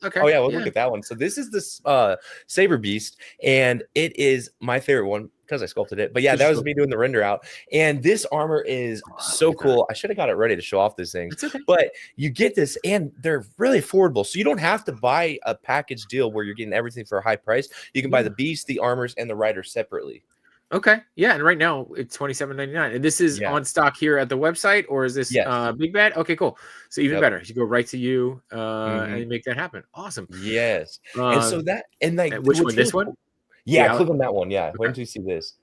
Okay. Oh yeah, we'll look at that one. So this is this Saber Beast, and it is my favorite one because I sculpted it. But yeah, that was me doing the render out. And this armor is so cool. I should have got it ready to show off this thing. Okay. But you get this, and they're really affordable. So you don't have to buy a package deal where you're getting everything for a high price. You can buy the Beast, the armors, and the rider separately. Okay. Yeah, and right now it's $27.99. And this is on stock here at the website, or is this Big Bad? Okay, cool. So even better. You go right to you and make that happen. Awesome. Yes. And so that, and like which one? This one? Yeah, click on that one. Yeah. Wait until you see this.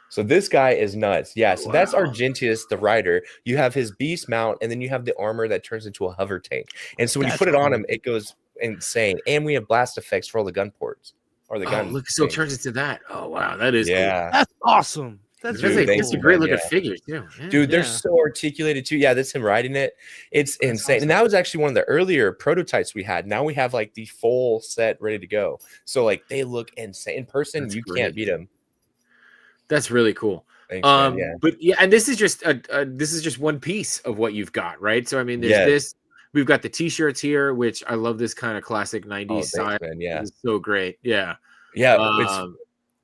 So this guy is nuts. Yeah. So that's Argentius, the rider. You have his beast mount, and then you have the armor that turns into a hover tank. And so when you put it on him, it goes insane. And we have blast effects for all the gun ports. Or the gun. Look, so it turns into that. Oh wow, that is cool. That's awesome. That's a great looking figure too. Yeah, dude, they're so articulated too. Yeah, that's him riding it. It's insane. Awesome. And that was actually one of the earlier prototypes we had. Now we have like the full set ready to go. So like they look insane. In person, you can't beat them. That's really cool. Thanks, man. Yeah. But yeah, and this is just one piece of what you've got, right? So I mean, there's this. We've got the t-shirts here, which I love this kind of classic 90s style. Man, yeah. It's so great. Yeah. Yeah.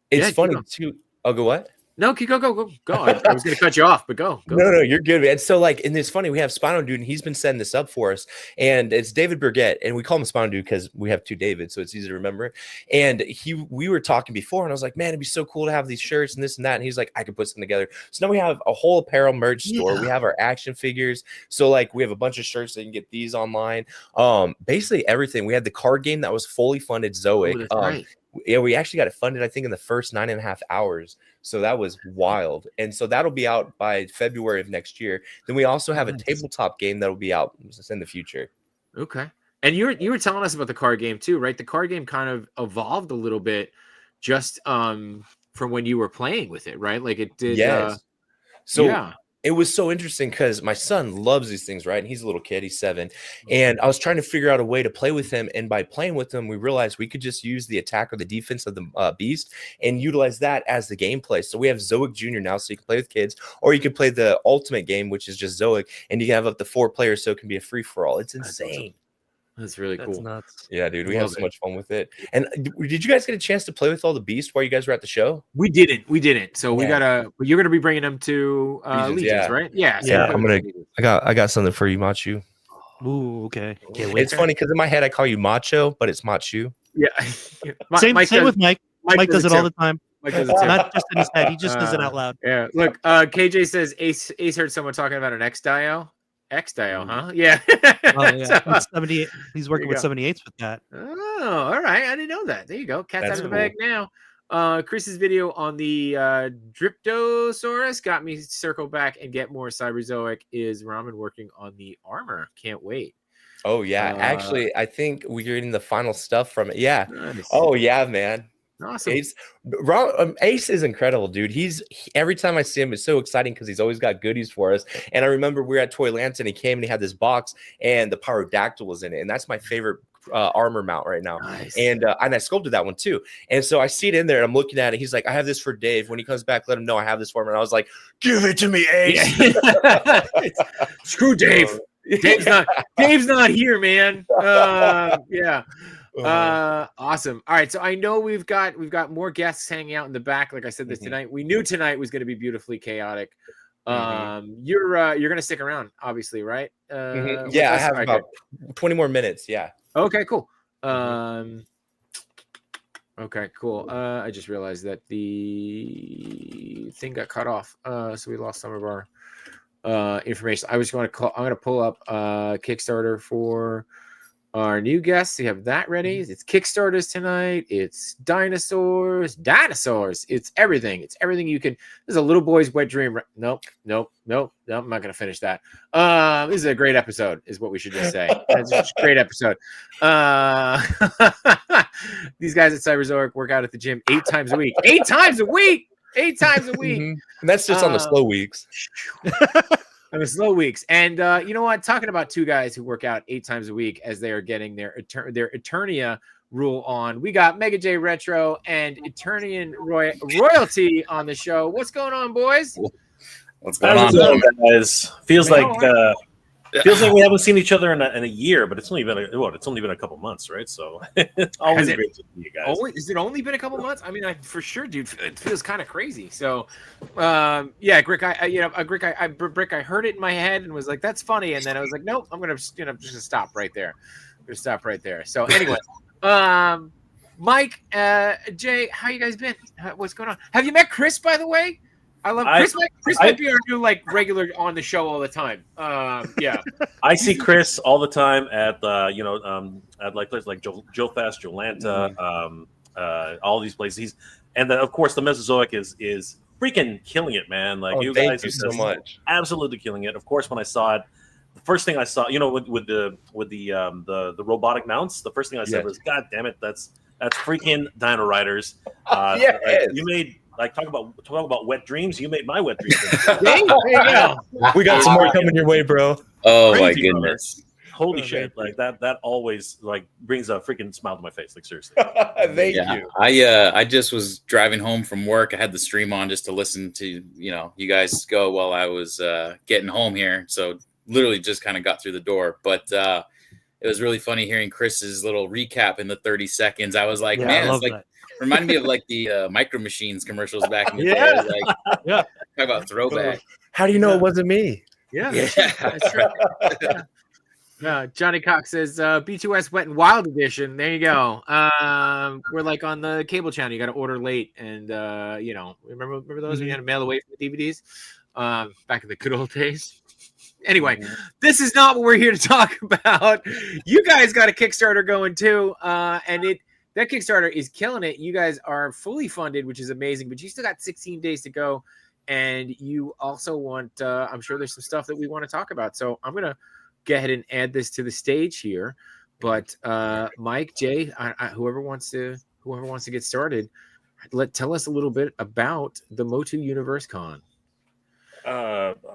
It's funny too. Oh, go what? No, go. I was going to cut you off, but go. No, you're good, man. So like, and it's funny, we have Spino Dude, and he's been setting this up for us, and it's David Burgett, and we call him Spino Dude because we have two Davids, so it's easy to remember. And we were talking before, and I was like, man, it'd be so cool to have these shirts and this and that. And he's like, I could put some together. So now we have a whole apparel merch store. We have our action figures. So like, we have a bunch of shirts that you can get these online. Basically everything. We had the card game that was fully funded, Zoic. Right. Yeah, we actually got it funded, I think, in the first 9.5 hours. So that was wild. And so that'll be out by February of next year. Then we also have a tabletop game that'll be out in the future. Okay. And you were telling us about the card game too, right? The card game kind of evolved a little bit just from when you were playing with it, right? Like it did. Yes. It was so interesting because my son loves these things, right? And he's a little kid, he's 7. And I was trying to figure out a way to play with him. And by playing with him, we realized we could just use the attack or the defense of the beast and utilize that as the gameplay. So we have Zoic Jr. now, so you can play with kids, or you can play the ultimate game, which is just Zoic, and you can have up to 4 players, so it can be a free-for-all. It's insane. That's really cool. Nuts. Yeah, dude, we had so much fun with it. And did you guys get a chance to play with all the beasts while you guys were at the show? We didn't. So you're gonna be bringing them to Legions, right? Yeah. I got something for you, Motu. Ooh, okay. It's funny because in my head I call you Macho, but it's Motu. Yeah. Same with Mike. Mike does it all the time. Mike does it too. Not just in his head. He just does it out loud. Yeah. Look, KJ says Ace heard someone talking about an X-Dio. X-Dio, huh? Yeah. So, 78. He's working with 78s with that. Oh, all right. I didn't know that. There you go. Cat's out of the bag now. Chris's video on the Dryptosaurus got me circle back and get more Cyberzoic. Is Ramen working on the armor? Can't wait. Oh, yeah. Actually, I think we're getting the final stuff from it. Yeah. Nice. Oh, yeah, man. Awesome. Ace is incredible, dude. Every time I see him, it's so exciting because he's always got goodies for us. And I remember we were at Toyland and he came and he had this box and the Pyrodactyl was in it. And that's my favorite armor mount right now. Nice. And I sculpted that one too. And so I see it in there and I'm looking at it. He's like, I have this for Dave. When he comes back, let him know I have this for him. And I was like, give it to me, Ace. Screw Dave. Dave's not here, man. Yeah. Awesome. All right, so I know we've got more guests hanging out in the back. Like I said this tonight, we knew tonight was going to be beautifully chaotic. You're gonna stick around, obviously, right? Yeah, I have about 20 more minutes. Yeah. Okay, cool. Okay, cool. I just realized that the thing got cut off, so we lost some of our information. I'm gonna pull up Kickstarter for our new guests. We have that ready. It's Kickstarters tonight. It's dinosaurs. It's everything. It's everything you can. This is a little boy's wet dream. Nope. I'm not going to finish that. This is a great episode, is what we should just say. It's a great episode. These guys at Cyberzoic work out at the gym 8 times a week. 8 times a week. 8 times a week. And that's just on the slow weeks. On the slow weeks. And you know what? Talking about 2 guys who work out 8 times a week as they are getting their Eternia rule on. We got Mega J Retro and Eternian Royalty on the show. What's going on, boys? What's going on, guys? Feels like Feels like we haven't seen each other in a year, but it's only been a couple months, right? So it's always great to see you guys. Has it only been a couple months? I mean, for sure, dude. It feels kind of crazy. So, yeah, Grick, Brick, I heard it in my head and was like, "That's funny," and then I was like, "Nope, I'm gonna, just gonna stop right there. I'm gonna stop right there." So, anyway, Mike, Jay, how you guys been? What's going on? Have you met Chris, by the way? I love Chris. Chris might be our new regular on the show all the time. Yeah, I see Chris all the time at at places like Joe Fast, Jolanta, all these places. And then of course the Mesozoic is freaking killing it, man. Like you guys are so much, absolutely killing it. Of course, when I saw it, the first thing I saw, with the robotic mounts, the first thing I said was, "God damn it, that's freaking Dino Riders." You made. Like talk about wet dreams. You made my wet dreams. We got some more coming your way, bro. Oh my goodness! Holy shit! Like that always brings a freaking smile to my face. Like seriously. Thank you. I just was driving home from work. I had the stream on just to listen to you guys go while I was getting home here. So literally just kind of got through the door, but. It was really funny hearing Chris's little recap in the 30 seconds. I was like, man, it's like reminded me of like the Micro Machines commercials back in the day. I was like, talk about throwback. How do you know it wasn't me? Yeah. That's right. Yeah. Johnny Cox says B2S Wet and Wild Edition. There you go. We're like on the cable channel. You got to order late, and remember those when you had to mail away from the DVDs back in the good old days. Anyway, this is not what we're here to talk about. You guys got a Kickstarter going too, and that Kickstarter is killing it. You guys are fully funded, which is amazing, but you still got 16 days to go, and you also want, I'm sure there's some stuff that we want to talk about. So I'm going to go ahead and add this to the stage here. But Mike, Jay, whoever wants to get started, tell us a little bit about the Motuniverse Con.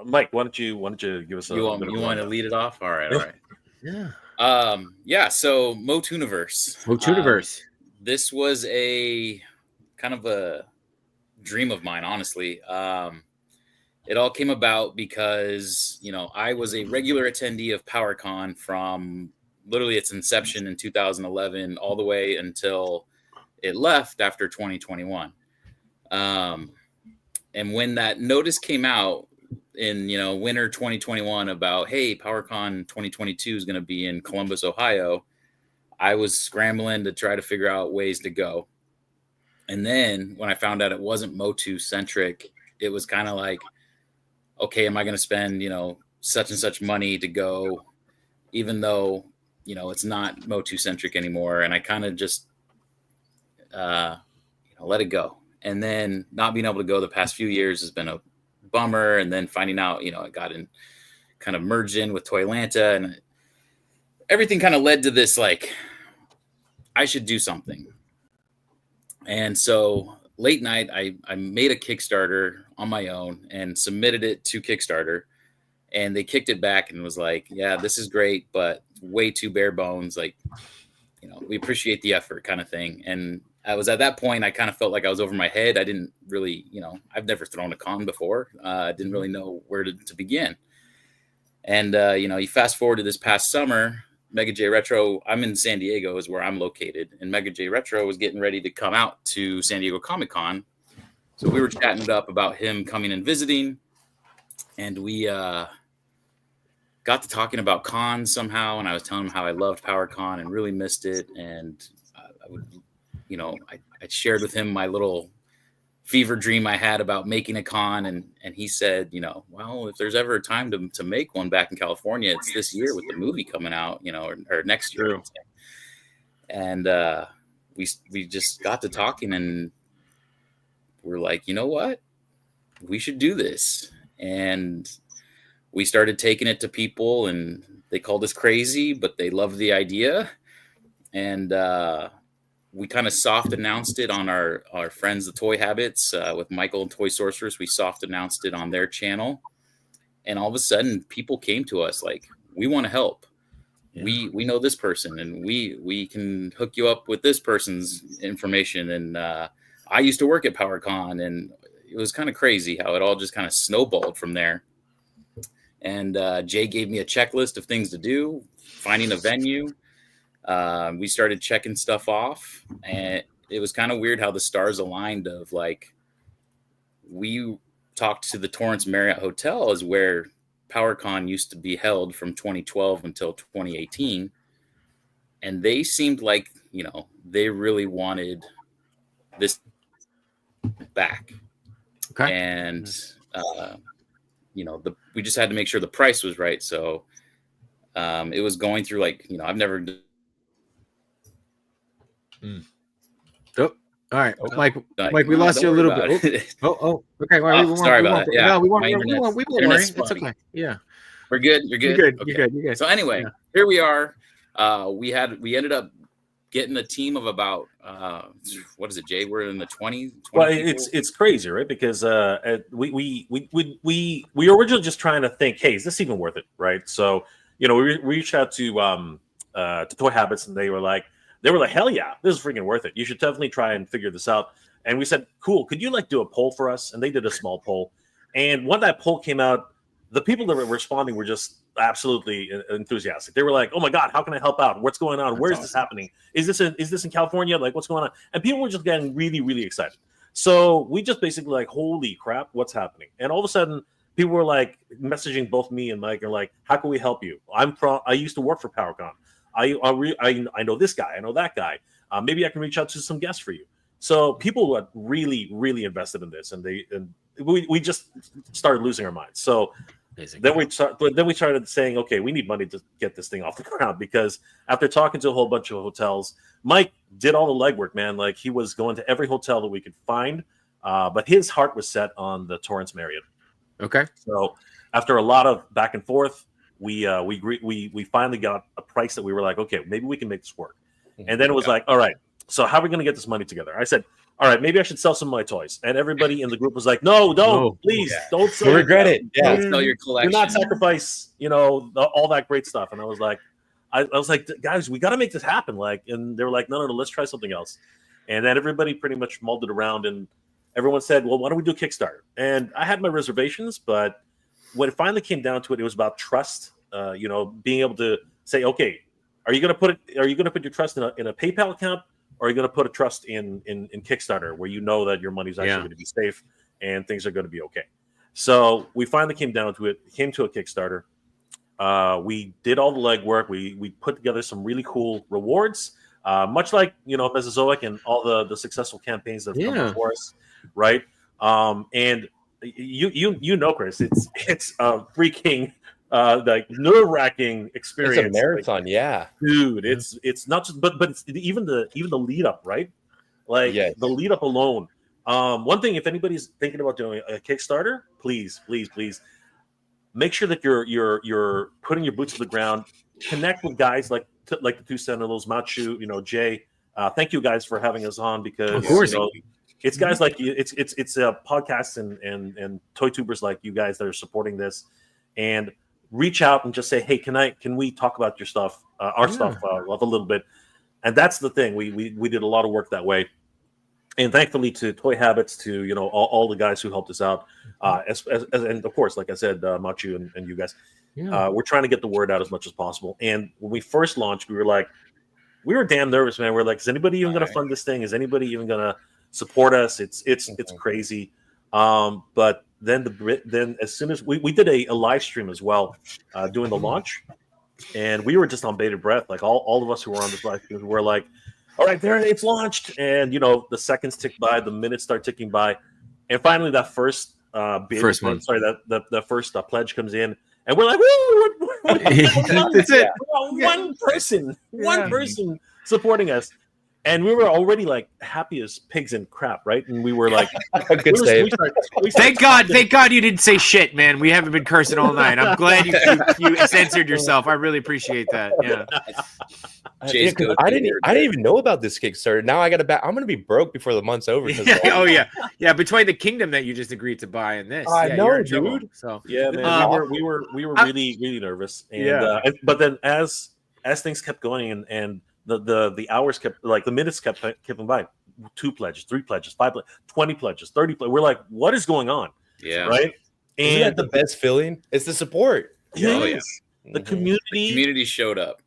Mike, why don't you give us you want to lead it off? All right. Yeah. So Motuniverse. This was a kind of a dream of mine, honestly. It all came about because I was a regular attendee of PowerCon from literally its inception in 2011 all the way until it left after 2021. And when that notice came out in, winter 2021 about, hey, PowerCon 2022 is going to be in Columbus, Ohio, I was scrambling to try to figure out ways to go. And then when I found out it wasn't MOTU centric, it was kind of like, okay, am I going to spend, such and such money to go, even though, it's not MOTU centric anymore. And I kind of just, let it go. And then not being able to go the past few years has been a bummer. And then finding out, it got in kind of merged in with Toylanta, and everything kind of led to this, like, I should do something. And so late night, I made a Kickstarter on my own and submitted it to Kickstarter, and they kicked it back and was like, yeah, this is great, but way too bare bones. Like, we appreciate the effort kind of thing. And I was at that point, I kind of felt like I was over my head. I didn't really, I've never thrown a con before. I didn't really know where to begin. And, you fast forward to this past summer, Mega J Retro, I'm in San Diego is where I'm located. And Mega J Retro was getting ready to come out to San Diego Comic Con. So we were chatting it up about him coming and visiting. And we got to talking about cons somehow. And I was telling him how I loved PowerCon and really missed it. And I would... I shared with him my little fever dream I had about making a con. And he said, well, if there's ever a time to make one back in California, it's this year with the movie coming out, or next year. True. And we just got to talking, and we're like, you know what? We should do this. And we started taking it to people, and they called us crazy, but they loved the idea. And, we kind of soft announced it on our friends, the Toy Habits, with Michael and Toy Sorcerers. We soft announced it on their channel. And all of a sudden, people came to us like, we want to help. Yeah. We know this person, and we can hook you up with this person's information. And I used to work at PowerCon, and it was kind of crazy how it all just kind of snowballed from there. And Jay gave me a checklist of things to do, finding a venue. We started checking stuff off, and it was kind of weird how the stars aligned of like, we talked to the Torrance Marriott Hotel is where PowerCon used to be held from 2012 until 2018. And they seemed like, you know, they really wanted this back. Okay. And, you know, we just had to make sure the price was right. So it was going through like, you know, I've never. Oh, all right, Okay. Mike, we lost you a little bit. Okay. Well, Sorry about that. Yeah, no, we won't internet's worry. It's spotty. okay. Yeah, We're good. You're good. You're Okay. good. So anyway, here we are. We ended up getting a team of about what is it, Jay? We're in the 20. Well, people? it's crazy, right? Because we were originally just trying to think, hey, is this even worth it, right? So you know, we reached out to Toy Habits, and they were like, hell yeah, this is freaking worth it. You should definitely try and figure this out. And we said, cool, could you like do a poll for us? And they did a small poll. And when that poll came out, the people that were responding were just absolutely enthusiastic. They were like, oh my God, how can I help out? What's going on? Where is this happening? Is this in California? Like, what's going on? And people were just getting really, really excited. So we just basically like, holy crap, what's happening? And all of a sudden, people were like messaging both me and Mike and like, how can we help you? I used to work for PowerCon. I know this guy. I know that guy. Maybe I can reach out to some guests for you. So people were really, really invested in this, and we just started losing our minds. So then we started saying, okay, we need money to get this thing off the ground, because after talking to a whole bunch of hotels, Mike did all the legwork, man. Like, he was going to every hotel that we could find, but his heart was set on the Torrance Marriott. Okay. So after a lot of back and forth, we finally got a price that we were like, okay, maybe we can make this work. And then it was like, all right, so how are we going to get this money together? I said, all right, maybe I should sell some of my toys. And everybody in the group was like, no, don't, please, don't sell. You regret it. Yeah, Don't sell your collection. Do not sacrifice, all that great stuff. And I was like, guys, we got to make this happen. Like, and they were like, no, let's try something else. And then everybody pretty much mulled it around, and everyone said, well, why don't we do Kickstarter? And I had my reservations, but when it finally came down to it, it was about trust. Being able to say, okay, are you going to put your trust in a PayPal account, or are you going to put a trust in Kickstarter, where you know that your money's actually going to be safe and things are going to be okay? So we finally came down to it. Came to a Kickstarter. We did all the legwork. We put together some really cool rewards, much like Mesozoic and all the successful campaigns that have come before us, right? And Chris, it's a freaking like nerve-wracking experience. It's a marathon, dude. It's not just, but it's even the lead up, right? Like, the lead up alone. One thing, if anybody's thinking about doing a Kickstarter, please make sure that you're putting your boots to the ground. Connect with guys like the two Sentinels, MOTU, Jay. Thank you guys for having us on, because of course. It's guys like you. It's podcasts and toy tubers like you guys that are supporting this, and reach out and just say, hey, can we talk about your stuff, our stuff, a little bit? And that's the thing. We did a lot of work that way, and thankfully to Toy Habits, to all the guys who helped us out, and of course, like I said, Machu and you guys, we're trying to get the word out as much as possible. And when we first launched, we were damn nervous, man. We're like, is anybody even going to fund this thing? Is anybody even going to support us? It's crazy. But then as soon as we did a live stream as well, doing the launch, and we were just on bated breath. Like, all of us who were on this live stream were like, all right, there, it's launched. And the seconds tick by, the minutes start ticking by, and finally that first pledge comes in, and we're like, woo! That's it. One person supporting us. And we were already like happy as pigs in crap, right? And we were like, good save. Thank God you didn't say shit, man. We haven't been cursing all night. I'm glad you censored yourself. I really appreciate that. Yeah. I didn't even know about this Kickstarter. Now I got to I'm going to be broke before the month's over. Oh yeah. Between the kingdom that you just agreed to buy and this, I know, dude. Trouble, so yeah, man, we were really, really nervous. And but then as things kept going and the hours kept, like, the minutes kept by, 2 pledges, 3 pledges, 5 pledges, 20 pledges, 30 pledges. We're like, what is going on? Yeah. Right. Isn't that the best feeling? It's the support. The community. The community showed up.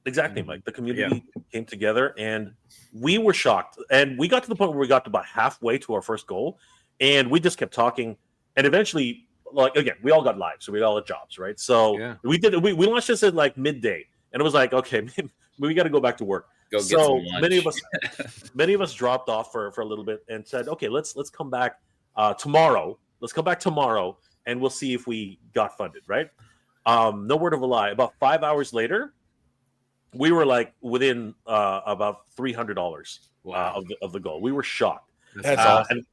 Exactly, Mike. The community came together, and we were shocked. And we got to the point where we got to about halfway to our first goal, and we just kept talking. And eventually, like again, we all got lives, so we all had jobs, right? So we did. We launched this at like midday, and it was like, okay, we got to go back to work. Go get some lunch. many of us dropped off for a little bit and said, okay, let's come back tomorrow. Let's come back tomorrow, and we'll see if we got funded, right? No word of a lie. About 5 hours later, we were like within about $300 of the goal. We were shocked. That's awesome.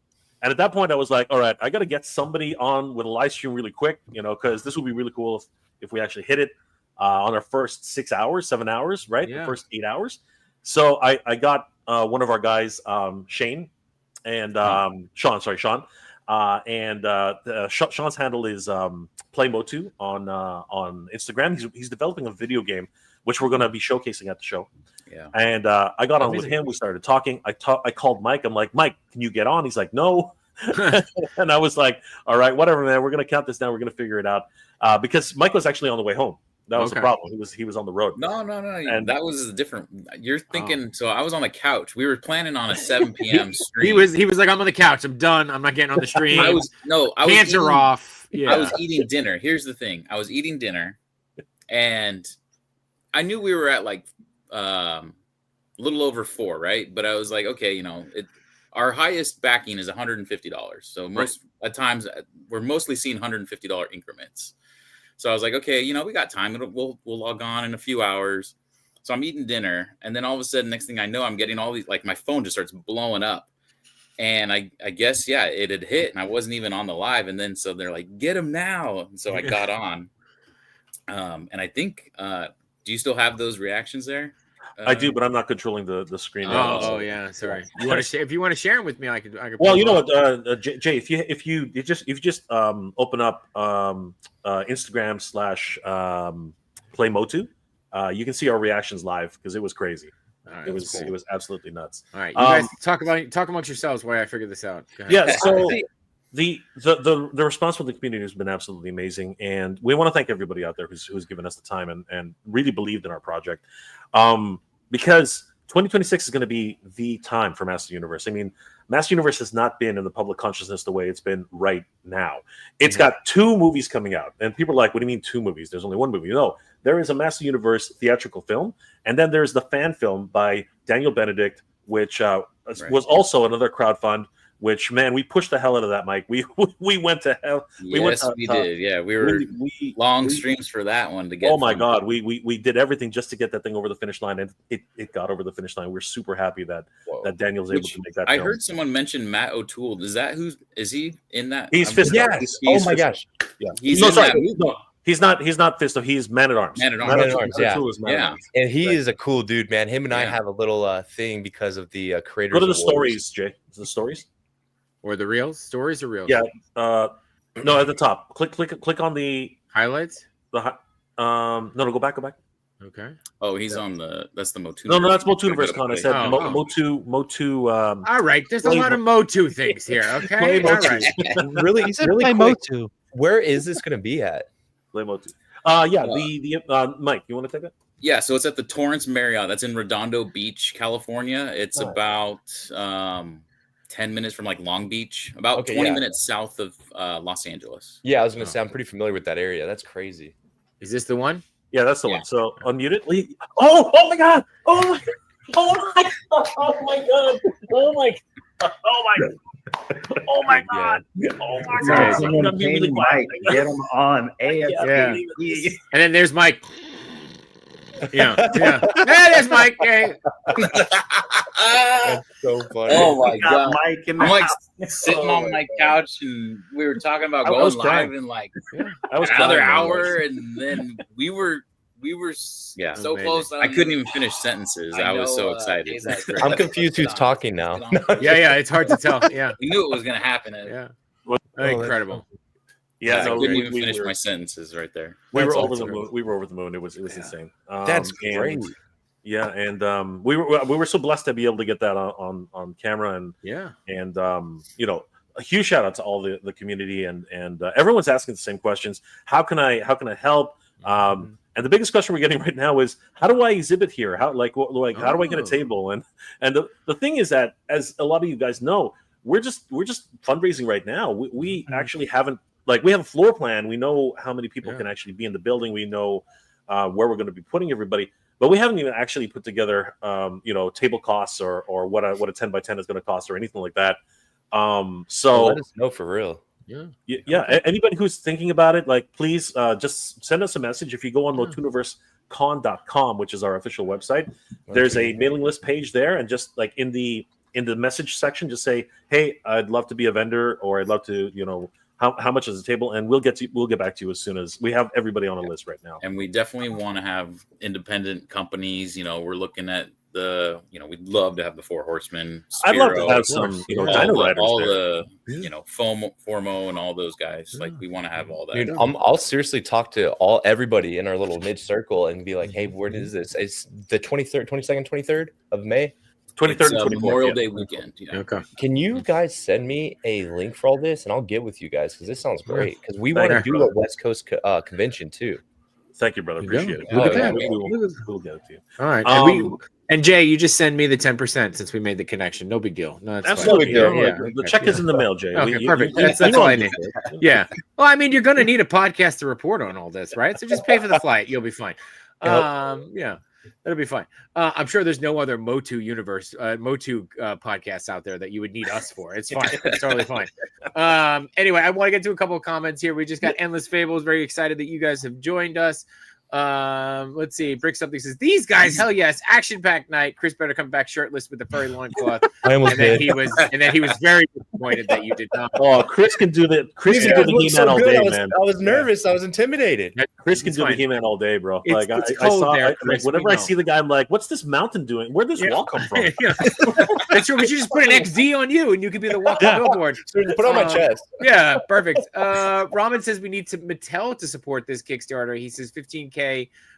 And at that point, I was like, all right, I got to get somebody on with a live stream really quick, because this would be really cool if we actually hit it on our first 7 hours, right? Yeah. The first 8 hours. So I got one of our guys, Shane, and Sean. Sean's handle is Play MOTU on Instagram. He's developing a video game, which we're going to be showcasing at the show. Yeah. And I got on with him. We started talking. I called Mike. I'm like, Mike, can you get on? He's like, no. And I was like, all right, whatever, man. We're going to count this down. We're going to figure it out. Because Mike was actually on the way home. That was the problem. He was on the road. No. And that was different. You're thinking. So I was on the couch. We were planning on a 7 p.m. stream. He was like, I'm on the couch. I'm done. I'm not getting on the stream. Pants are off. Yeah. I was eating dinner. Here's the thing. I was eating dinner, and I knew we were at like a little over 4, right? But I was like, okay, our highest backing is $150. So at times we're mostly seeing $150 increments. So I was like, okay, we got time. We'll log on in a few hours. So I'm eating dinner, and then all of a sudden, next thing I know, I'm getting all these, like my phone just starts blowing up. And I guess, it had hit, and I wasn't even on the live. And then so they're like, get him now. And so I got on. And I think, do you still have those reactions there? I do, but I'm not controlling the screen. Oh yeah, sorry. If you want to share them with me, I could. Well, you know what, Jay, if you just open up Instagram / Play MOTU, you can see our reactions live because it was crazy. Right, it was absolutely nuts. All right, you guys talk amongst yourselves while I figure this out. Yeah, so the response from the community has been absolutely amazing, and we want to thank everybody out there who's given us the time and really believed in our project. Because 2026 is going to be the time for Master Universe. I mean, Master Universe has not been in the public consciousness the way it's been right now. It's got 2 movies coming out, and people are like, what do you mean 2 movies? There's only 1 movie. No, there is a Master Universe theatrical film, and then there's the fan film by Daniel Benedict, which was also another crowdfund. Which, man, we pushed the hell out of that, Mike. We went to hell. Yes, we did. Yeah, we were long streams for that one to get. Oh my God, we did everything just to get that thing over the finish line, and it got over the finish line. We're super happy that Daniel's able to make that. I heard someone mention Matt O'Toole. Is he in that? He's Fisto. Yeah. Oh my gosh. Yeah. He's not Fisto. He's Man at Arms. Man at Arms. Yeah. And he is a cool dude, man. Him and I have a little thing because of the creators. What are the stories, Jay? The stories? Or the reels? Stories or reels? Yeah. No, at the top. Click on the highlights. No, go back. Okay. Oh, he's on that's the MOTU. No, that's Motuniverse Con. I said MOTU. All right, there's a lot of MOTU things here. Okay. All right. Really, he said play MOTU. Where is this going to be at? Play MOTU. The Mike, you want to take it? Yeah, so it's at the Torrance Marriott. That's in Redondo Beach, California. It's about 10 minutes from like Long Beach, about 20 minutes south of Los Angeles. Yeah, I was going to say I'm pretty familiar with that area. That's crazy. Is this the one? Yeah, that's the one. So unmute it. Oh my God! Oh my God! Oh my God! Oh my God! Oh my God! Oh my God! Oh my God! Someone paying Mike, get him on ASAP. Yeah. And then there's Mike. Yeah. Hey, there's Mike. Hey. That's so funny. Oh my God! Mike I'm like sitting on my couch, and we were talking about going live in like another hour, and then we were so close. I couldn't even finish sentences. I was so excited. I'm confused who's talking now. Yeah, it's hard to tell. Yeah, we knew it was gonna happen. Incredible. Yeah, I couldn't even finish my sentences right there. We were over the moon. We were over the moon. It was insane. That's great. Yeah, and we were so blessed to be able to get that on camera, and a huge shout out to all the community and everyone's asking the same questions. How can I help? And the biggest question we're getting right now is, how do I exhibit here? How how do I get a table? And the thing is that, as a lot of you guys know, we're just fundraising right now. We actually haven't, we have a floor plan. We know how many people can actually be in the building. We know where we're going to be putting everybody, but we haven't even actually put together table costs or what a 10x10 is going to cost or anything like that. So let us know for real. Yeah. Anybody who's thinking about it, please just send us a message. If you go on MotuniverseCon.com, which is our official website, there's a mailing list page there, and just in the message section, just say, "Hey, I'd love to be a vendor," or "I'd love to, how much is the table?" And we'll get back to you as soon as we have everybody on a list right now. And we definitely want to have independent companies. We're looking at we'd love to have the Four Horsemen. I'd love to have some, Dino Riders all there. Formo and all those guys. We want to have all that. Dude, I'll seriously talk to everybody in our little mid circle and be like, "Hey, where is this? It's the 23rd, 22nd, 23rd of May." 23rd and 24th, Memorial Day weekend. Yeah. Okay. Can you guys send me a link for all this, and I'll get with you guys, because this sounds great. Because we want to do a West Coast convention too. Thank you, brother. Appreciate it. Look at that. We'll get it to you. All right. And Jay, you just send me the 10% since we made the connection. No big deal. No, that's absolutely. Yeah. The check is in the mail, Jay. Okay, perfect. That's all I need. Yeah. Well, I mean, you're going to need a podcast to report on all this, right? So just pay for the flight. You'll be fine. Yeah. That'll be fine. I'm sure there's no other MOTU podcasts out there that you would need us for. It's fine. It's totally fine. Anyway, I want to get to a couple of comments here. We just got Endless Fables. Very excited that you guys have joined us. Let's see. Brick something says, "These guys, hell yes, action-packed night. Chris better come back shirtless with the furry loincloth." And then he was very disappointed that you did not. Oh, Chris can do the He-Man all day, man. I was nervous. I was intimidated. Chris can do the He-Man all day, bro. It's cold there, Chris, whenever I see the guy, I'm like, "What's this mountain doing? Where'd this wall come from?" That's true. We should just put an XD on you, and you could be the walking billboard. Put on my chest. Yeah, perfect. Ramen says we need Mattel to support this Kickstarter. He says 15K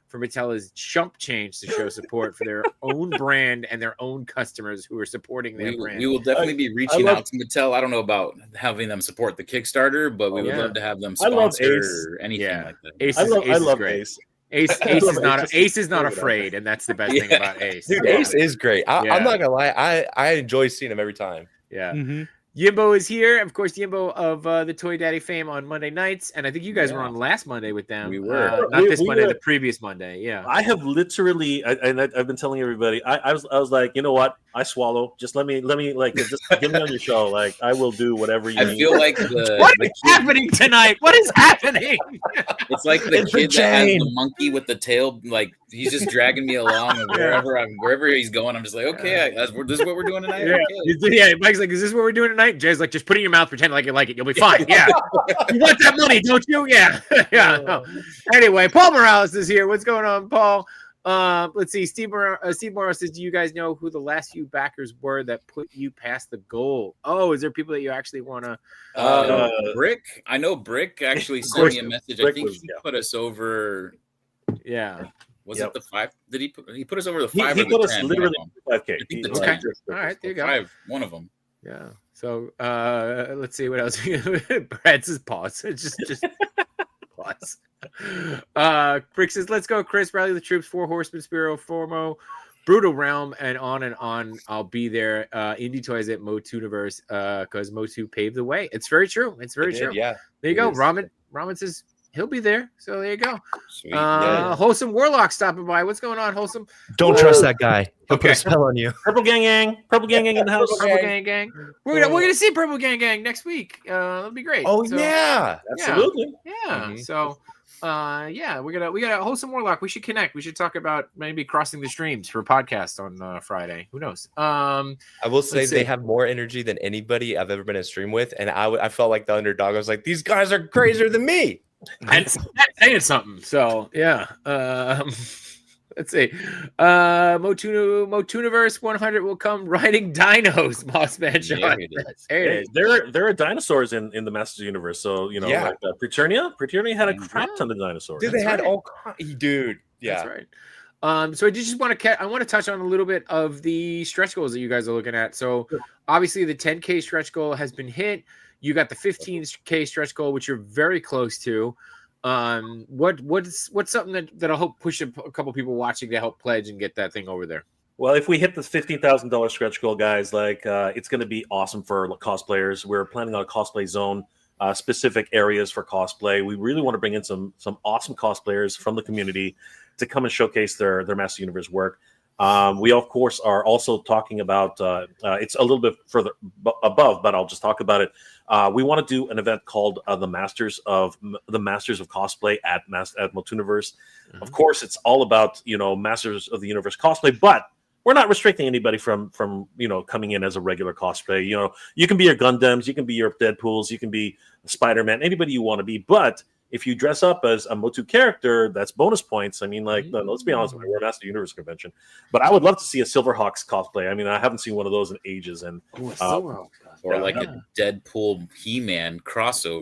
for Mattel is chump change to show support for their own brand and their own customers who are supporting their brand. We will definitely be reaching out to Mattel. I don't know about having them support the Kickstarter, but we would love to have them sponsor anything like that. I love Ace. Ace is not afraid, and that's the best thing about Ace. Dude, Ace is great. I'm not gonna lie. I enjoy seeing him every time. Yeah. Mm-hmm. Yimbo is here. Of course, Yimbo of the Toy Daddy fame on Monday nights. And I think you guys were on last Monday with them. We were. Not this Monday, the previous Monday. Yeah. I have literally, and I've been telling everybody, I was like, you know what? I swallow. Just let me just get me on your show. I will do whatever you need. I feel like what is happening tonight? What is happening? It's like the kid that has the monkey with the tail. He's just dragging me along, and wherever he's going, I'm just like, okay, this is what we're doing tonight. Yeah. Mike's like, is this what we're doing tonight? Jay's like, just put it in your mouth, pretend like you like it. You'll be fine. Yeah. You want that money, don't you? Yeah. Yeah. No. Anyway, Paul Morales is here. What's going on, Paul? Let's see. Steve Morales says, do you guys know who the last few backers were that put you past the goal? Oh, is there people that you actually want to? Brick. I know Brick actually sent me a message. I think he put us over. Yeah. Was it the 5? Did he put us over the 5? He or put the us 10? literally 5K. Okay. All right, there you go. 5, one of them. Yeah. So let's see what else. Brad says pause. Just pause. Brick says, let's go, Chris. Rally the troops, 4 Horsemen, Spiro, Formo, Brutal Realm, and on. I'll be there. Indie Toys at Motuniverse, because MOTU paved the way. It's very true. It's very true. Yeah. There you go. Ramen says he'll be there. So there you go. Sweet. Wholesome Warlock stopping by. What's going on, Wholesome? Don't trust that guy. He'll put a spell on you. Purple Gang in the house. Purple Gang. We're gonna see Purple Gang next week. That'll be great. Oh, yeah. Absolutely. Yeah. Mm-hmm. So we got a Wholesome Warlock. We should connect. We should talk about maybe crossing the streams for a podcast on Friday. Who knows? I will say they have more energy than anybody I've ever been in a stream with, and I felt like the underdog. I was like, these guys are crazier than me. That's saying something. So yeah. Let's see. Motuniverse 100 will come riding dinos. Mossman Sean. There are dinosaurs in the Masters universe. So like Preternia had a crap ton of dinosaurs. Dude, they had all. Dude, yeah. That's right. So I just want to touch on a little bit of the stretch goals that you guys are looking at. So obviously the 10K stretch goal has been hit. You got the 15K stretch goal, which you're very close to. What's something that'll help push a couple people watching to help pledge and get that thing over there? Well, if we hit the $15,000 stretch goal, guys, like it's going to be awesome for cosplayers. We're planning on a cosplay zone, specific areas for cosplay. We really want to bring in some awesome cosplayers from the community to come and showcase their Master Universe work. We of course are also talking about it's a little bit further above, but I'll just talk about it. We want to do an event called the Masters of Cosplay at Motuniverse. Mm-hmm. Of course, it's all about Masters of the Universe cosplay, but we're not restricting anybody from coming in as a regular cosplay. You can be your Gundams, you can be your Deadpools, you can be Spider-Man, anybody you want to be, but if you dress up as a MOTU character, that's bonus points. I mean, let's be honest, we're a Master Universe convention, but I would love to see a Silverhawks cosplay. I mean, I haven't seen one of those in ages, and or like a Deadpool He-Man crossover.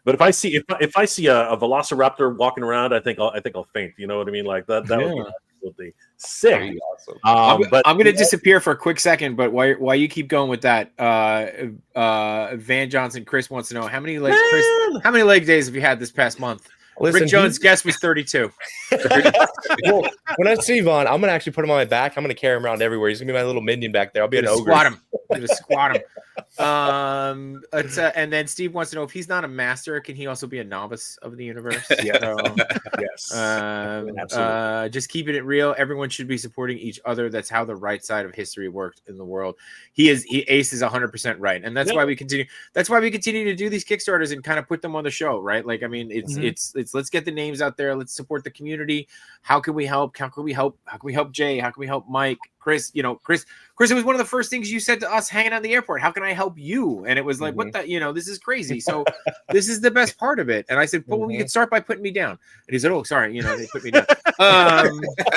But if I see a Velociraptor walking around, I think I'll faint. You know what I mean? Like that would be absolutely sick. Awesome. I'm going to disappear for a quick second, but while you keep going with that, Van Johnson, Chris wants to know how many leg days have you had this past month? Listen, Rick Jones' guess was 32. Well, when I see Vaughn, I'm gonna actually put him on my back. I'm gonna carry him around everywhere. He's gonna be my little minion back there. I'll be an ogre. Squat him. I'm gonna squat him. And then Steve wants to know if he's not a master, can he also be a novice of the universe? Yeah. Yes. Absolutely. Just keeping it real. Everyone should be supporting each other. That's how the right side of history works in the world. Ace is 100% right, and that's why we continue. That's why we continue to do these Kickstarters and kind of put them on the show, right? Like, I mean, it's let's get the names out there. Let's support the community. How can we help? How can we help? How can we help Jay? How can we help Mike? Chris, Chris, it was one of the first things you said to us hanging out at the airport. How can I help you? And it was like, what the, this is crazy. So this is the best part of it. And I said, well, you can start by putting me down. And he said, oh, sorry, they put me down.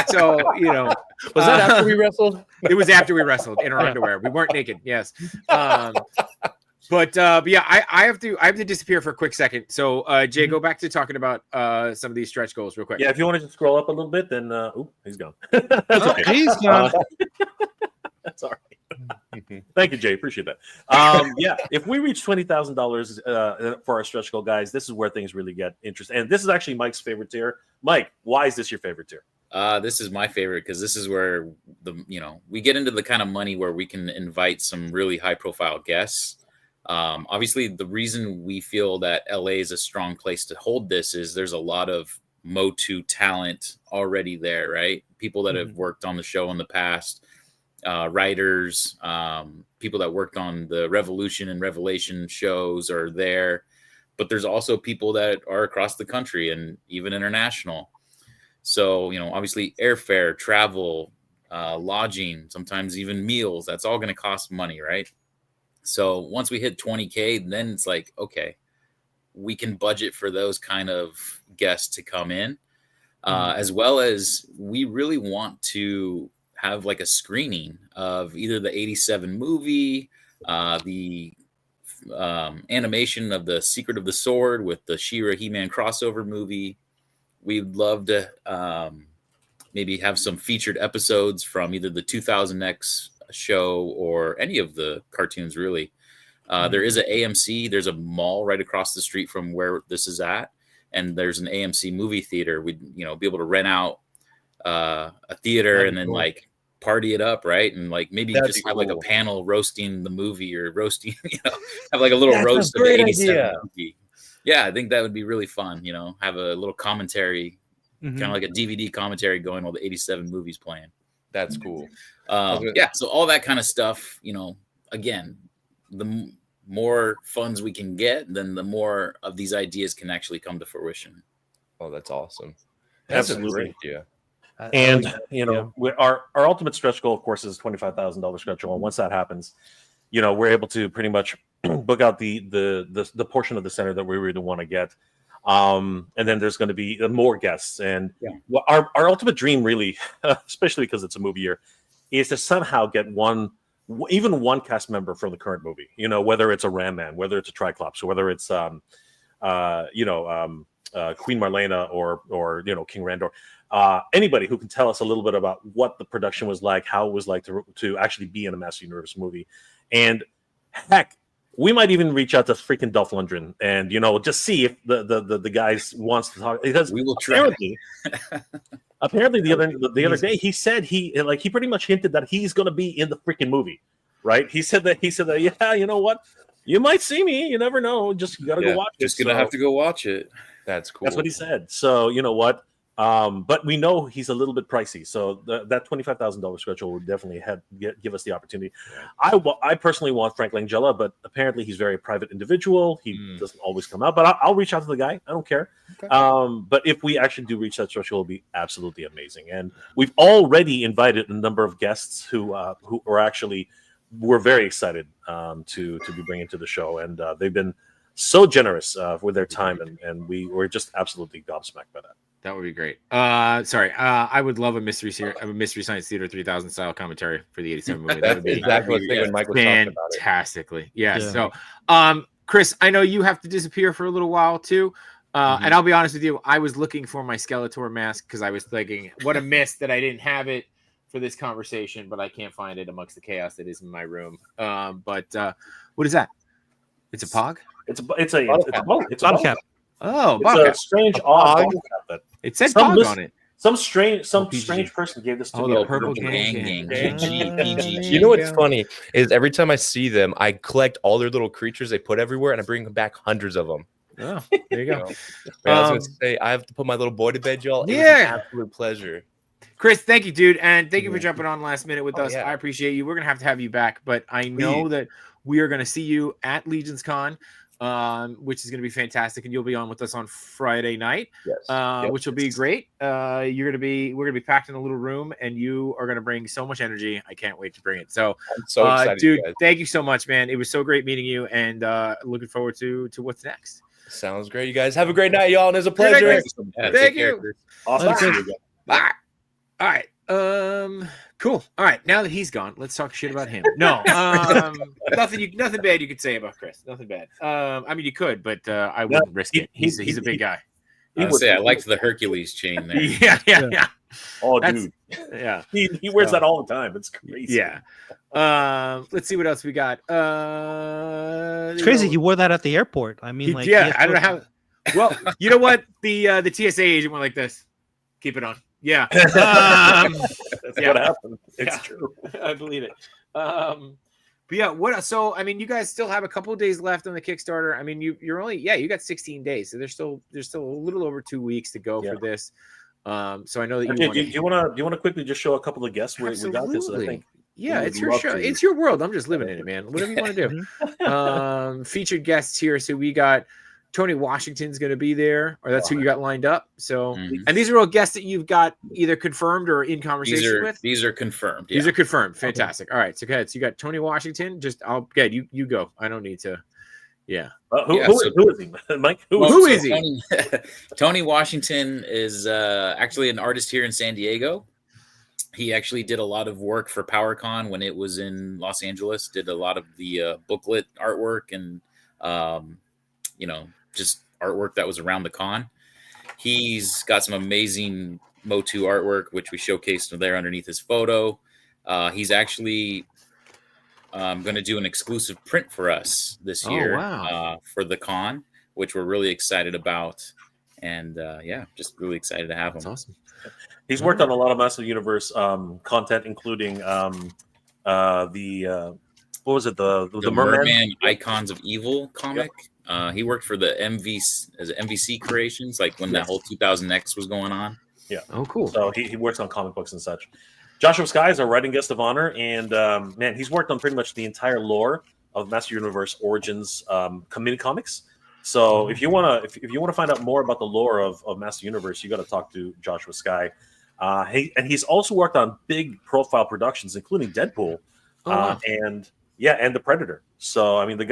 So, was that after we wrestled? It was after we wrestled in our underwear. We weren't naked. Yes. But yeah, I have to disappear for a quick second. So Jay, go back to talking about some of these stretch goals real quick. Yeah, if you want to just scroll up a little bit, then he's gone. That's okay. He's gone. That's all right. Thank you, Jay. Appreciate that. Yeah, if we reach $20,000 for our stretch goal, guys, this is where things really get interesting. And this is actually Mike's favorite tier. Mike, why is this your favorite tier? This is my favorite because this is where we get into the kind of money where we can invite some really high profile guests. Obviously, the reason we feel that LA is a strong place to hold this is there's a lot of MOTU talent already there, right? People that have worked on the show in the past, writers, people that worked on the Revolution and Revelation shows are there. But there's also people that are across the country and even international. So, obviously airfare, travel, lodging, sometimes even meals, that's all going to cost money, right? So once we hit 20K, then it's like, okay, we can budget for those kind of guests to come in, as well as we really want to have like a screening of either the 87 movie, the animation of the Secret of the Sword with the She-Ra He-Man crossover movie. We'd love to maybe have some featured episodes from either the 2000X show or any of the cartoons, really. There is an AMC. There's a mall right across the street from where this is at, and there's an AMC movie theater. We'd be able to rent out a theater and then like party it up, right? And like maybe just have like a panel roasting the movie or roasting, have like a little roast of the 87 movie. Yeah, I think that would be really fun. Have a little commentary, kind of like a DVD commentary going while the 87 movies playing. That's cool. Yeah, so all that kind of stuff, again, the more funds we can get, then the more of these ideas can actually come to fruition. Oh, that's awesome. That's Absolutely. Yeah. And our ultimate stretch goal, of course, is $25,000 stretch goal. And once that happens, we're able to pretty much book out the portion of the center that we really want to get. And then there's going to be more guests. And our ultimate dream, really, especially because it's a movie year, is to somehow get even one cast member from the current movie. Whether it's a Ram Man, whether it's a Triclops, or whether it's Queen Marlena or King Randor. Anybody who can tell us a little bit about what the production was like, how it was like to actually be in a Master Universe movie, and heck, we might even reach out to freaking Dolph Lundgren and just see if the guys wants to talk, because We will try. apparently the other day he said he pretty much hinted that he's going to be in the freaking movie, right? He said that yeah, you know what, you might see me, you never know, just you gotta go watch it. Just gonna have to go watch it. That's cool. That's what he said. So you know what? But we know he's a little bit pricey, so that $25,000 stretch will definitely give us the opportunity. I personally want Frank Langella, but apparently he's a very private individual. He doesn't always come out, but I'll reach out to the guy. I don't care. Okay. But if we actually do reach that stretch, it will be absolutely amazing. And we've already invited a number of guests who are actually we're very excited to be bringing to the show, and they've been so generous with their time, and we're just absolutely gobsmacked by that. That would be great. I would love a Mystery Science Theater 3000 style commentary for the 87 movie. That would be exactly what when Mike was talking about it. Fantastically. Yeah. So, Chris, I know you have to disappear for a little while too. And I'll be honest with you, I was looking for my Skeletor mask because I was thinking, what a miss that I didn't have it for this conversation, but I can't find it amongst the chaos that is in my room. But what is that? It's a pog? It's a bottle cap. Oh, it's a strange odd bottle cap that it said pog on it. Some strange person gave this to me. The purple gang. You know what's funny is every time I see them, I collect all their little creatures they put everywhere, and I bring them back hundreds of them. Oh, there you go. I was going to say, I have to put my little boy to bed, y'all. It was an absolute pleasure. Chris, thank you, dude, and thank you for jumping on last minute with us. I appreciate you. We're gonna have you back, but I know that we are gonna see you at Legions Con, which is gonna be fantastic, and you'll be on with us on Friday night, which will be great. We're gonna be packed in a little room, and you are gonna bring so much energy. I can't wait to bring it. So, I'm so excited, dude, thank you so much, man. It was so great meeting you, and looking forward to what's next. Sounds great, you guys. Have a great night, y'all, and it's a pleasure. Thank you. Awesome. Bye. All right. Cool. All right. Now that he's gone, let's talk shit about him. No. Nothing bad you could say about Chris. Nothing bad. I mean, you could, but I wouldn't risk it. He's a big guy. I liked the Hercules chain there. Yeah. Oh, dude. Yeah. He wears that all the time. It's crazy. Yeah. Let's see what else we got. It's crazy. He wore that at the airport. I mean, like, I don't know how. Well, you know what? The TSA agent went like this. Keep it on. Yeah. That's what happened. It's true. I believe it. But yeah, so I mean, you guys still have a couple of days left on the Kickstarter. I mean, you're only you got 16 days, so there's still a little over 2 weeks to go for this. So I know that do you want to quickly just show a couple of guests where we got this? I think it's your show. It's your world. I'm just living in it, man. Whatever you want to do. Featured guests here. So we got Tony Washington's going to be there, or that's who you got lined up. So, and these are all guests that you've got either confirmed or in conversation with. These are confirmed. Yeah. These are confirmed. Fantastic. Okay. All right. So go ahead. So you got Tony Washington. You go. I don't need to. Yeah. Who is he, Mike? Who is he? Tony Washington is actually an artist here in San Diego. He actually did a lot of work for PowerCon when it was in Los Angeles. Did a lot of the booklet artwork and just artwork that was around the con. He's got some amazing MOTU artwork, which we showcased there underneath his photo. He's actually going to do an exclusive print for us this year for the con, which we're really excited about. And just really excited to have him. That's awesome. He's worked on a lot of Master Universe content, including what was it? The Merman Icons of Evil comic. He worked for the MVC Creations, like when that whole 2000X was going on. Yeah. Oh, cool. So he works on comic books and such. Joshua Sky is our writing guest of honor, and man, he's worked on pretty much the entire lore of Master Universe Origins mini comics. So if you want to find out more about the lore of Master Universe, you got to talk to Joshua Sky. He's also worked on big profile productions, including Deadpool, and the Predator. So I mean, the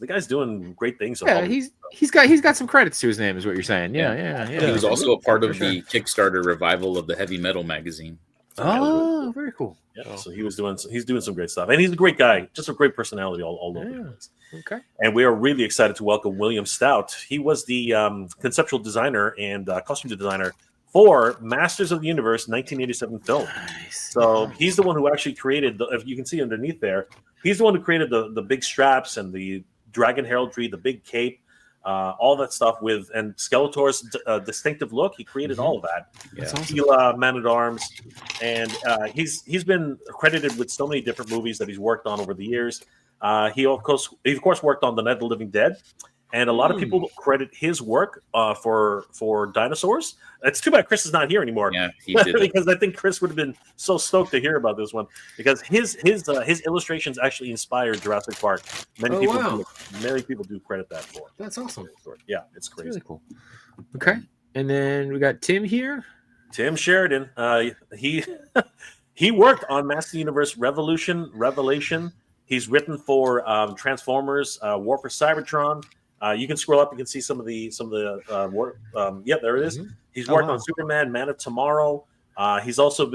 guy's doing great things. Yeah, he's got some credits to his name, is what you're saying. Yeah. He was also a part of the Kickstarter revival of the Heavy Metal magazine. Oh, very cool. Yeah, so he's doing some great stuff, and he's a great guy, just a great personality all over the place. Okay. And we are really excited to welcome William Stout. He was the conceptual designer and costume designer for Masters of the Universe 1987 film. Nice. So he's the one who actually created, if you can see underneath there, he's the one who created the big straps and the dragon heraldry, the big cape, all that stuff and Skeletor's distinctive look. He created all of that. That's awesome. Tila, Man-at-Arms, and he's been credited with so many different movies that he's worked on over the years. He of course worked on The Night of the Living Dead, and a lot of people credit his work for dinosaurs. It's too bad Chris is not here anymore. Yeah, he did because I think Chris would have been so stoked to hear about this one, because his illustrations actually inspired Jurassic Park. Many people do credit that for. That's awesome. Yeah, it's crazy. Really cool. Okay, and then we got Tim here. Tim Sheridan. He worked on Master Universe Revelation. He's written for Transformers, War for Cybertron. You can scroll up. You can see some of the work. Yeah, there it is. He's worked on Superman, Man of Tomorrow. He's also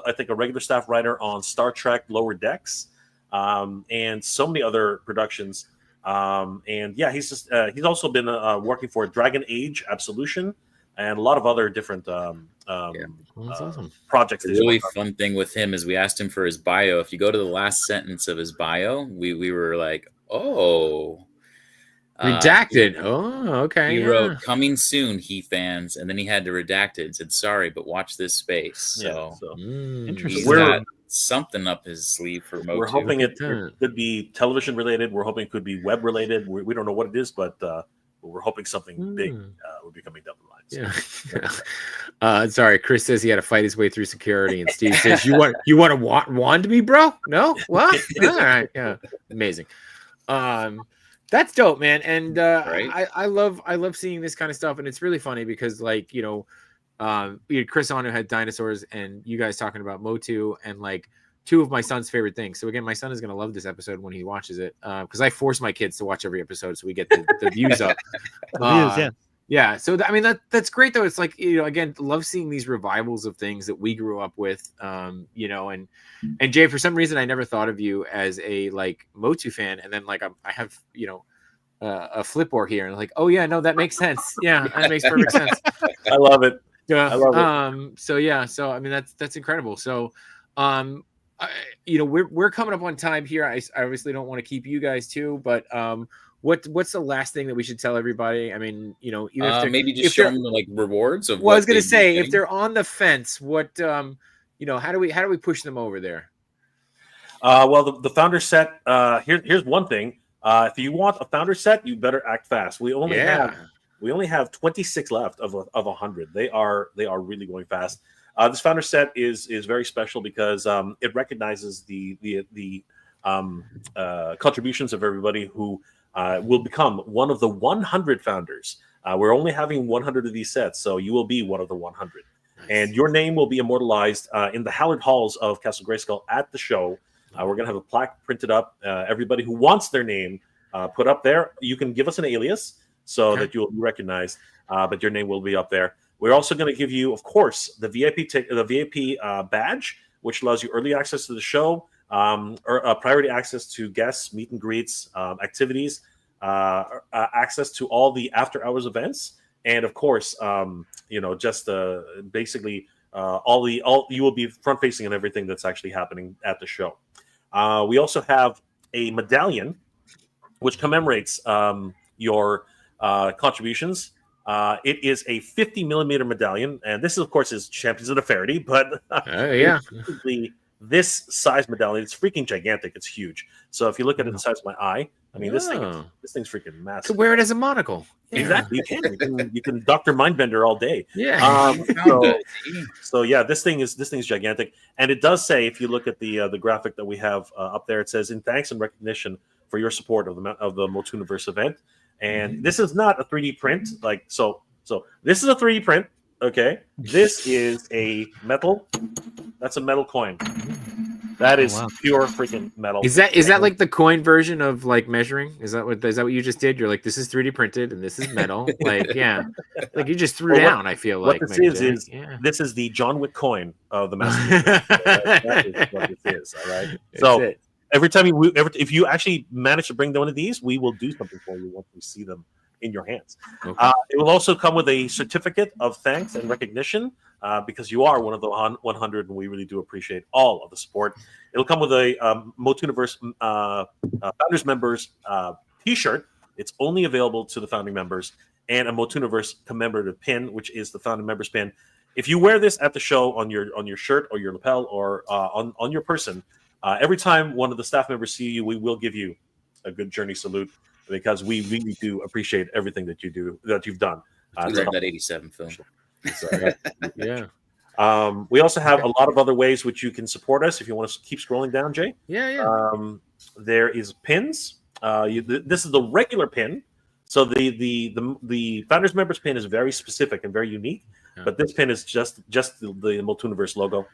I think a regular staff writer on Star Trek Lower Decks, and so many other productions. And yeah, he's also been working for Dragon Age Absolution and a lot of other different awesome. projects. The really fun thing with him is we asked him for his bio. If you go to the last sentence of his bio, we were like, oh. Redacted. Okay. He wrote "coming soon, he fans," and then he had to redact it and said, "Sorry, but watch this space." So, Interesting. He's got something up his sleeve for MOTU. We're hoping it could be television related. We're hoping it could be web related. We don't know what it is, but we're hoping something big will be coming down the line. So. Sorry, Chris says he had to fight his way through security, and Steve says, "You want to be, bro? No, what? All right, yeah, amazing." That's dope, man. And right? I love seeing this kind of stuff, and it's really funny because, like, we had Chris on who had dinosaurs, and you guys talking about MOTU, and like two of my son's favorite things. So again, my son is going to love this episode when he watches it, because I force my kids to watch every episode so we get the views up. Yeah. So I mean that's great though. It's like, again, love seeing these revivals of things that we grew up with. And Jay, for some reason I never thought of you as a like MOTU fan, and then like I have a flipboard here, and like, oh yeah, no, that makes sense. Yeah, that makes perfect sense. I love it. Yeah, I love it. So I mean that's incredible. So we're coming up on time here. I obviously don't want to keep you guys too, but what's the last thing that we should tell everybody? I mean, even if maybe just show them like rewards of. Well, I was going to say, if they're on the fence, what how do we push them over there? Well, the founder set. Here's one thing. If you want a founder set, you better act fast. We only have 26 left of 100. They are really going fast. This founder set is very special because it recognizes the contributions of everybody who will become one of the 100 founders. We're only having 100 of these sets, so you will be one of the 100. Nice. And your name will be immortalized in the hallowed halls of Castle Grayskull at the show. We're going to have a plaque printed up. Everybody who wants their name put up there, you can give us an alias so that you'll be recognized, but your name will be up there. We're also going to give you, of course, the VIP badge, which allows you early access to the show, or priority access to guests, meet and greets, activities, access to all the after-hours events, and of course, basically all you will be front-facing in everything that's actually happening at the show. We also have a medallion which commemorates your contributions. It is a 50 millimeter medallion, and this is, of course, is Champions of the Faraday, but this size medallion, it's freaking gigantic. It's huge. So if you look at it the size of my eye, I mean, this thing's freaking massive. To wear it as a monocle. Exactly. You can Dr. Mindbender all day. Yeah. So yeah, this thing is gigantic, and it does say, if you look at the graphic that we have up there, it says, "In thanks and recognition for your support of the Motuniverse event." And this is not a 3D print, so this is a 3D print. Okay, this is a metal. That's a metal coin. That is wow. pure freaking metal. Is that like the coin version of like measuring? Is that what you just did? You're like, this is 3D printed and this is metal. Like, yeah, like you just threw Well, down. I feel what like this Mega is J. Yeah. this is the John Wick coin of the Master. That is what this is. All right. That's So it. every time if you actually manage to bring one of these, we will do something for you once we see them in your hands. Okay. It will also come with a certificate of thanks and recognition because you are one of the 100, and we really do appreciate all of the support. It'll come with a Motuniverse Founders Members T-shirt. It's only available to the founding members, and a Motuniverse commemorative pin, which is the founding members pin. If you wear this at the show on your shirt or your lapel or on your person, every time one of the staff members see you, we will give you a good journey salute, because we really do appreciate everything that you've done. That 87 film. Yeah. We also have a lot of other ways which you can support us if you want to keep scrolling down, Jay. Yeah. There is pins. This is the regular pin. So the Founders Members pin is very specific and very unique, but this pin is just the Motuniverse logo.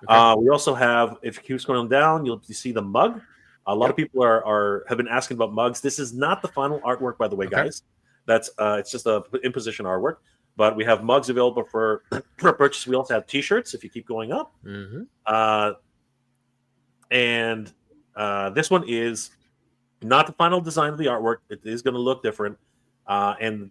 Okay. We also have, if you keep scrolling down, you see the mug. A lot of people have been asking about mugs. This is not the final artwork, by the way, guys. That's it's just a imposition artwork. But we have mugs available for purchase. We also have T-shirts if you keep going up. And this one is not the final design of the artwork. It is going to look different. And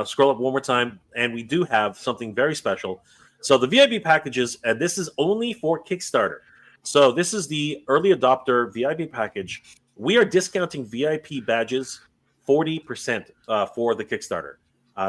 scroll up one more time, and we do have something very special. So the VIP packages, and this is only for Kickstarter. So this is the early adopter VIP package. We are discounting VIP badges 40% for the Kickstarter.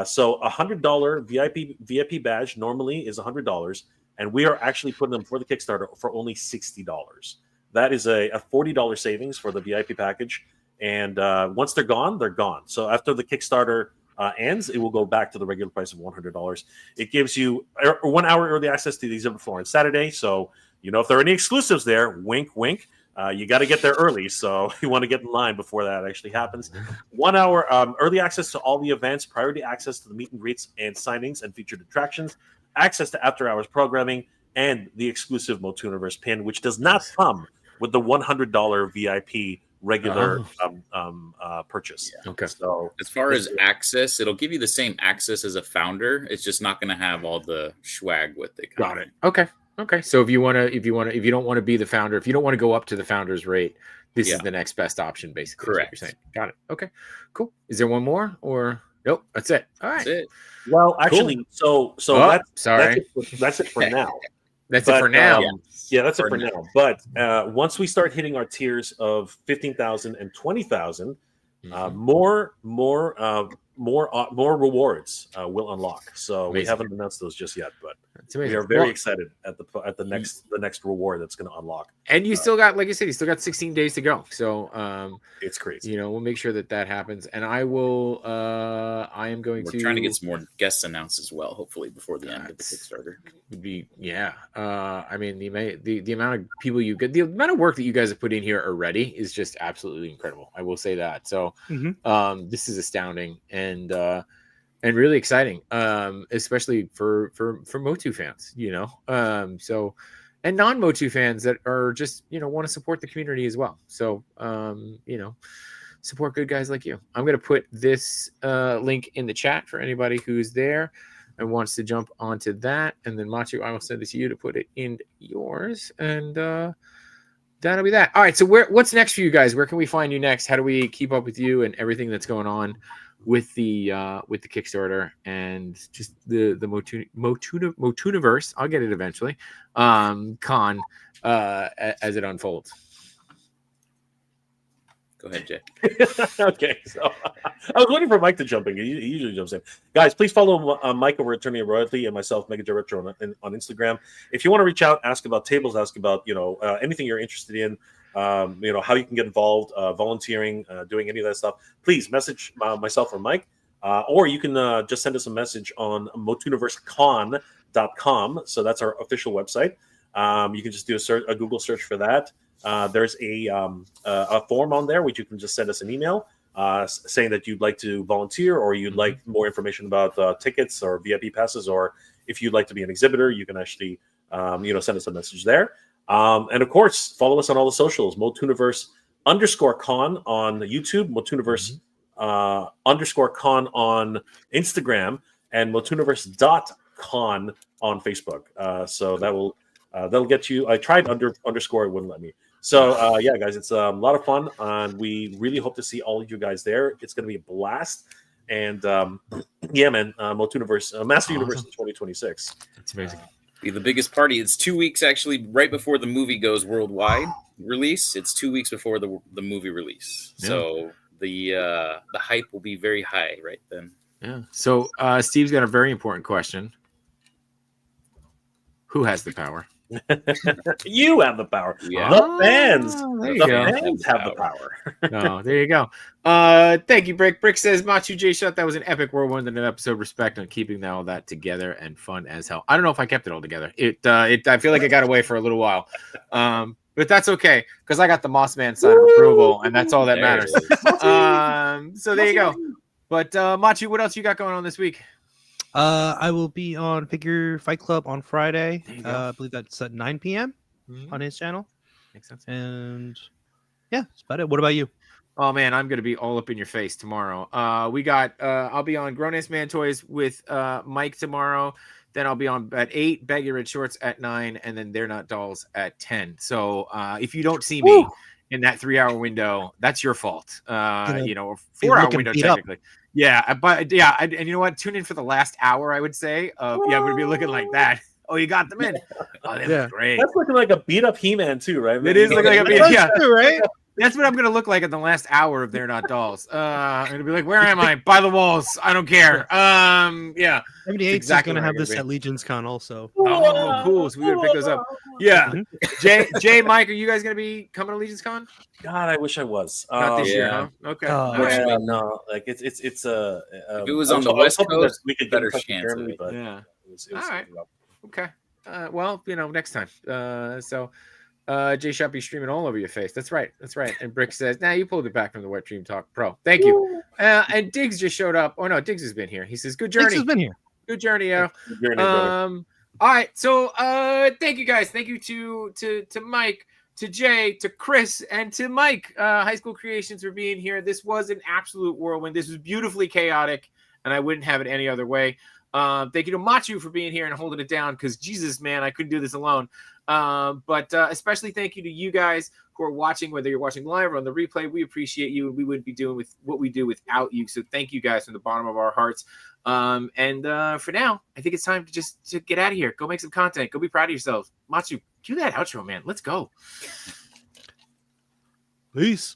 So $100 VIP badge normally is $100, and we are actually putting them for the Kickstarter for only $60. That is a $40 savings for the VIP package. And once they're gone, they're gone. So after the Kickstarter ends, it will go back to the regular price of $100. It gives you 1 hour early access to the exhibit floor on Saturday. So, if there are any exclusives there, wink, wink, you got to get there early. So you want to get in line before that actually happens. 1 hour early access to all the events, priority access to the meet and greets and signings and featured attractions, access to after-hours programming, and the exclusive Motuniverse pin, which does not come with the $100 VIP regular purchase. Okay. So as far as access, it'll give you the same access as a founder. It's just not going to have all the swag with it. Got it. Okay. So if you don't want to be the founder, if you don't want to go up to the founder's rate, this is the next best option, basically. Correct. Is what you're saying. Got it. Okay. Cool. Is there one more or nope? That's it. All right. That's it. Well, actually, cool. that's it for now. That's it for now. Yeah, that's it for now. But once we start hitting our tiers of 15,000 and 20,000, more rewards will unlock. So we haven't announced those just yet, but we are very excited at the next reward that's going to unlock. And you still got, like I said, you still got 16 days to go. So it's crazy. We'll make sure that happens. And I will. I am going We're trying to get some more guests announced as well. Hopefully before the end of the Kickstarter. I mean, the amount of people you get, the amount of work that you guys have put in here already is just absolutely incredible. I will say that. So this is astounding and really exciting, especially for MOTU fans, so, and non-MOTU fans that are just, want to support the community as well. So, support good guys like you. I'm going to put this link in the chat for anybody who's there and wants to jump onto that. And then MOTU, I will send it to you to put it in yours. And that'll be that. All right. So what's next for you guys? Where can we find you next? How do we keep up with you and everything that's going on with the Kickstarter and just the Motuniverse? I'll get it eventually. Con as it unfolds. Go ahead, Jay. Okay, so I was waiting for Mike to jump in. He usually jumps in. Guys, please follow Mike over at Attorney of Royalty and myself, Mega Director, on Instagram. If you want to reach out, ask about tables, ask about anything you're interested in, how you can get involved, volunteering, doing any of that stuff, please message myself or Mike, or you can just send us a message on motuniversecon.com. So that's our official website. You can just do a Google search for that. There's a form on there which you can just send us an email saying that you'd like to volunteer or you'd like more information about tickets or VIP passes, or if you'd like to be an exhibitor, you can actually send us a message there. And of course, follow us on all the socials. Motuniverse_con on YouTube, Motuniverse _con on Instagram, and Motuniverse.con on Facebook. So that'll get you. I tried underscore, it wouldn't let me. So yeah, guys, it's a lot of fun, and we really hope to see all of you guys there. It's going to be a blast. And yeah, man, Motuniverse, Master Universe in 2026. It's amazing. Be the biggest party. It's 2 weeks actually, right before the movie goes worldwide release. It's 2 weeks before the movie release. Yeah. So the hype will be very high right then. Yeah. So Steve's got a very important question. Who has the power? You have the power. Yeah. The fans. There you The go. fans have the power. Oh, there you go. Thank you, Brick. Brick says, Machu J Shot, that was an epic whirlwind in an episode. Respect on keeping all that together and fun as hell. I don't know if I kept it all together. I feel like it got away for a little while. But that's okay, because I got the Moss Man sign of approval, and that's all that There matters. it is. So there you go. But Machu, what else you got going on this week? I will be on Figure Fight Club on Friday. There you go. I believe that's at 9 p.m. on his channel. Makes sense. And yeah, that's about it. What about you? Oh man, I'm gonna be all up in your face tomorrow. We got I'll be on Grown Ass Man Toys with Mike tomorrow. Then I'll be on at 8, Baggy Red Shorts at 9, and then They're Not Dolls at 10. So if you don't see me in that 3-hour window, that's your fault. Or 4-hour window technically. Yeah, but yeah, and you know what? Tune in for the last hour, I would say. I'm gonna be looking like that. Oh, you got them in. Oh, they look great. That's looking like a beat up He-Man too, right? It is looking like a beat. Yeah, right? that's what I'm gonna look like in the last hour of They're Not Dolls. I'm gonna be like, where am I? By the walls. I don't care. Yeah. 78 exactly is going to where have I'm this gonna at Legion's Con also. Oh, cool. So we gotta pick those up. Yeah. Jay, Mike, are you guys gonna be coming to Legion's Con? God, I wish I was. Not this year, yeah. huh? Okay. Oh, All right. Yeah, no, like it's a. If it was on the West Coast, we could better get in touch with chance of Jeremy, it. but Yeah. it was All right. rough. Okay. Well, next time. Jay Shot be streaming all over your face. That's right. That's right. And Brick says, "Nah, you pulled it back from the Wet Dream Talk Pro. Thank you." And Diggs just showed up. Oh no, Diggs has been here. He says, "Good Diggs journey. has been here. Good journey, yo." You're an brother. All right. So thank you guys. Thank you to Mike, to Jay, to Chris, and to Mike, High School Creations, for being here. This was an absolute whirlwind. This was beautifully chaotic, and I wouldn't have it any other way. Thank you to Machu for being here and holding it down, because Jesus, man, I couldn't do this alone. But especially thank you to you guys who are watching, whether you're watching live or on the replay. We appreciate you, and we wouldn't be doing with what we do without you. So thank you guys from the bottom of our hearts. And for now, I think it's time to get out of here. Go make some content. Go be proud of yourselves. Machu, cue that outro, man. Let's go. Peace.